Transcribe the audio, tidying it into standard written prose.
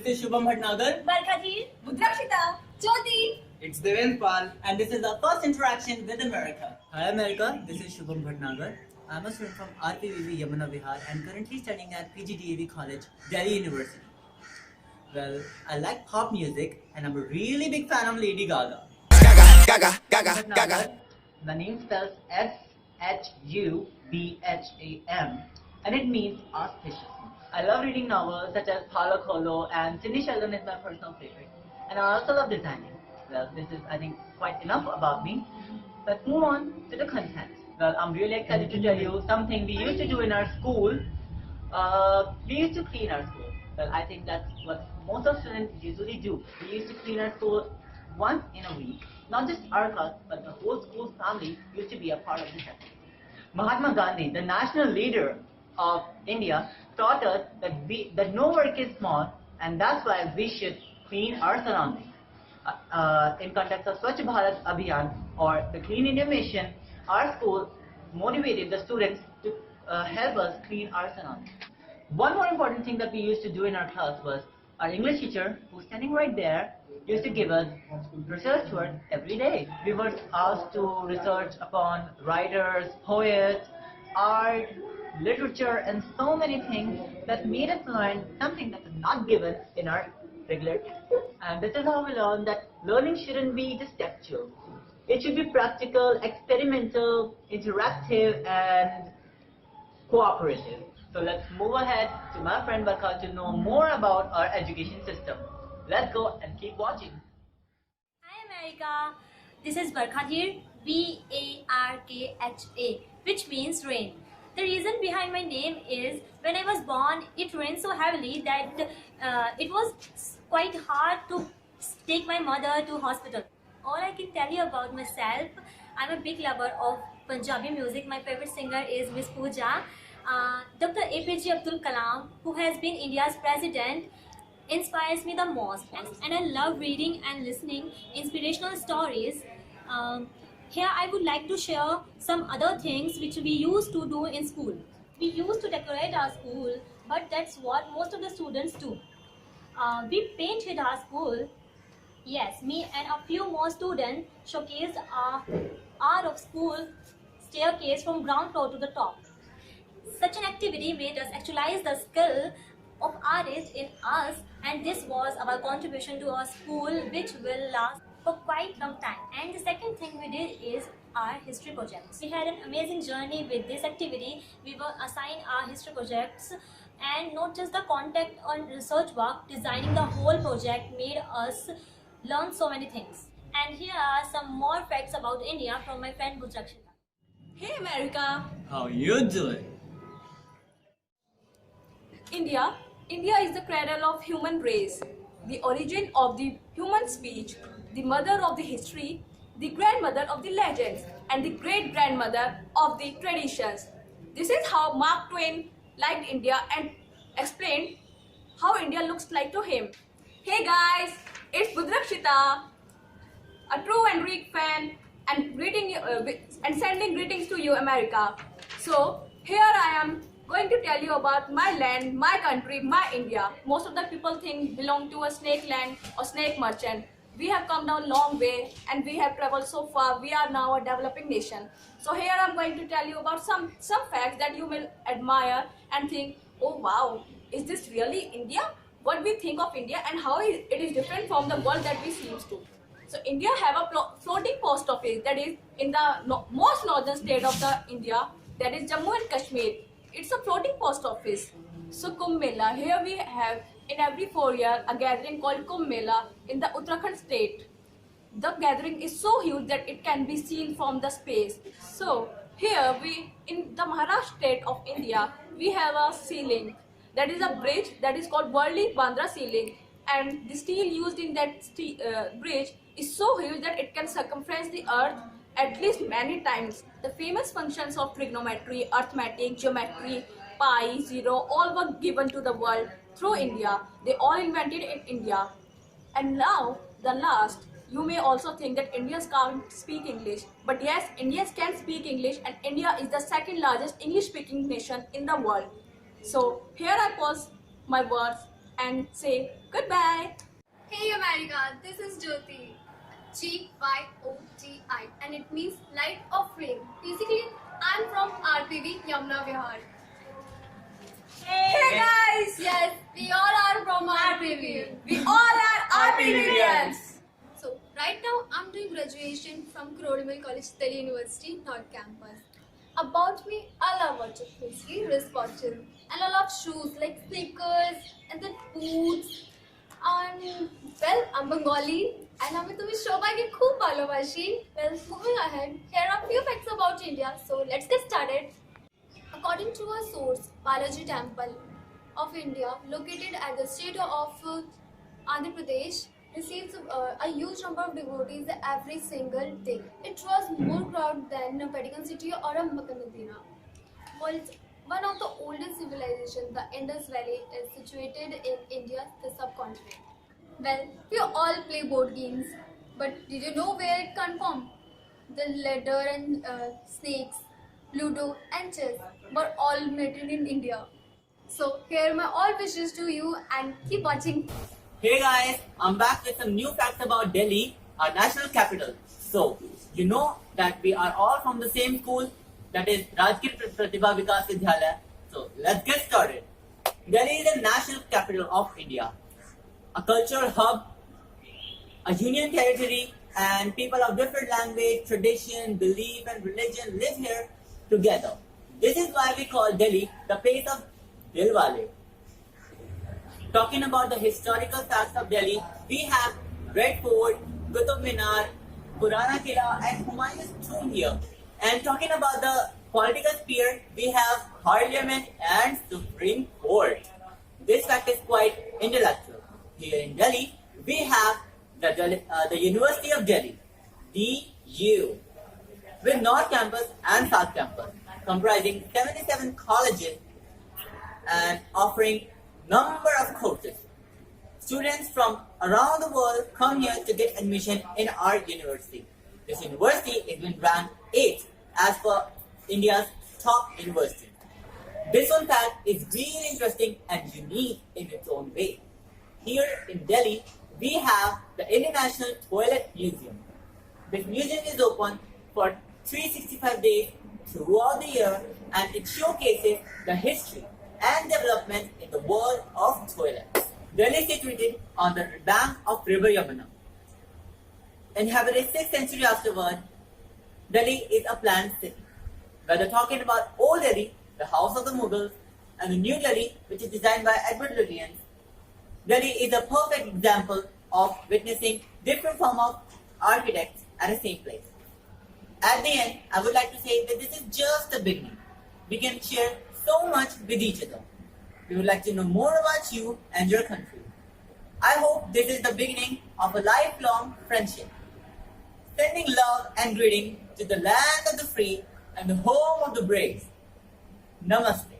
This is Shubham Bhatnagar. Barkha-ji, Budrakshita, Jyoti. It's Devendra Pal. And this is our first interaction with America. Hi America, this is Shubham Bhatnagar. I'm a student from RPVV Yamuna Vihar and currently studying at PGDAV College, Delhi University. Well, I like pop music and I'm a really big fan of Lady Gaga. Gaga. The name spells S-H-U-B-H-A-M and it means auspicious. I love reading novels such as Paulo Coelho and Sidney Sheldon is my personal favorite. And I also love designing. Well, this is, I think, quite enough about me. Let's move on to the content. Well, I'm really excited to tell you something we used to do in our school. We used to clean our school. Well, I think that's what most of students usually do. We used to clean our school once in a week. Not just our class, but the whole school family used to be a part of this activity. Mahatma Gandhi, the national leader of India, taught us that no work is small, and that's why we should clean our surroundings. In context of Swachh Bharat Abhiyan or the Clean India Mission, our school motivated the students to help us clean our surroundings. One more important thing that we used to do in our class was our English teacher, who's standing right there, used to give us research work every day. We were asked to research upon writers, poets, art, literature, and so many things that made us learn something that is not given in our regular textbooks. And this is how we learned that learning shouldn't be just textual. It should be practical, experimental, interactive, and cooperative. So let's move ahead to my friend Barkha to know more about our education system. Let's go and keep watching. Hi America, this is Barkha here, B-A-R-K-H-A, which means rain. The reason behind my name is when I was born, it rained so heavily that it was quite hard to take my mother to hospital. All I can tell you about myself, I'm a big lover of Punjabi music. My favorite singer is Miss Pooja. Dr. APJ Abdul Kalam, who has been India's president, inspires me the most. And I love reading and listening inspirational stories. Here I would like to share some other things which we used to do in school. We used to decorate our school, but that's what most of the students do. We painted our school. Yes, me and a few more students showcased our art of school staircase from ground floor to the top. Such an activity made us actualize the skill of artists in us, and this was our contribution to our school, which will last for quite some time. And the second thing we did is our history projects. We had an amazing journey with this activity. We were assigned our history projects, and not just the content on research work, designing the whole project made us learn so many things. And here are some more facts about India from my friend Budrakshita. Hey America! How you doing? India is the cradle of human race, the origin of the human speech, the mother of the history, the grandmother of the legends, and the great-grandmother of the traditions. This is how Mark Twain liked India and explained how India looks like to him. Hey guys, it's Budrakshita, a true and Greek fan, and sending greetings to you, America. So here I am going to tell you about my land, my country, my India. Most of the people think belong to a snake land or snake merchant. We have come down a long way and we have traveled so far. We are now a developing nation. So here I'm going to tell you about some facts that you will admire and think, oh wow, is this really India? What we think of India and how it is different from the world that we seems to. So India have a floating post office that is in the most northern state of the India, that is Jammu and Kashmir. It's a floating post office. So Kumbh Mela, here we have in every 4 years a gathering called Kumbh Mela in the Uttarakhand state. The gathering is so huge that it can be seen from the space. So here in the Maharashtra state of India, we have a sea link. That is a bridge that is called Worli-Bandra Sea Link, and the steel used in that bridge is so huge that it can circumference the earth at least many times. The famous functions of trigonometry, arithmetic, geometry, pi, zero, all were given to the world through India. They all invented in India. And now, the last, you may also think that Indians can't speak English. But yes, Indians can speak English, and India is the second largest English speaking nation in the world. So here I pause my words and say goodbye. Hey America, this is Jyoti. Gyoti, and it means light of rain. Basically, I'm from RPV Yamuna Vihar. Hey guys! Yes, we all are from RPV. We all are RPVians. So, right now I'm doing graduation from Kurodimil College, Delhi University, North Campus. About me, I love watching history, wrist watches, and I love shoes like sneakers and then boots. And well, I'm Bengali and I'm तुम्हें शोभा की खूब भालोबाशी. Well, moving ahead, here are few facts about India. So let's get started. According to a source, Balaji Temple of India, located at the state of Andhra Pradesh, receives a huge number of devotees every single day. It was more crowded than a Vatican City or a Makkah Medina. One of the oldest civilizations, the Indus Valley, is situated in India, the subcontinent. Well, we all play board games, but did you know where it comes from? The ladder and snakes, Ludo and chess were all made in India. So here are my all wishes to you and keep watching. Hey guys, I'm back with some new facts about Delhi, our national capital. So, you know that we are all from the same school, that is Rajgir Pratibha Vikas Vidyalaya. So, let's get started. Delhi is the national capital of India, a cultural hub, a union territory, and people of different language, tradition, belief, and religion live here together. This is why we call Delhi the place of Dilwale. Talking about the historical facts of Delhi, we have Red Fort, Qutub Minar, Purana Killa, and Humayun's tomb here. And talking about the political sphere, we have Parliament and Supreme Court. This fact is quite intellectual. Here in Delhi, we have the University of Delhi, DU, with North Campus and South Campus, comprising 77 colleges and offering number of courses. Students from around the world come here to get admission in our university. This university has been ranked 8th as per India's top university. This one fact is really interesting and unique in its own way. Here in Delhi, we have the International Toilet Museum. This museum is open for 365 days throughout the year, and it showcases the history and development in the world of toilets. Delhi is situated on the bank of River Yamuna. Inhabited 6th century afterward, Delhi is a planned city. Whether talking about Old Delhi, the house of the Mughals, and the New Delhi, which is designed by Edward Lutyens, Delhi is a perfect example of witnessing different forms of architects at the same place. At the end, I would like to say that this is just the beginning. We can share so much with each other. We would like to know more about you and your country. I hope this is the beginning of a lifelong friendship. Sending love and greeting to the land of the free and the home of the brave. Namaste.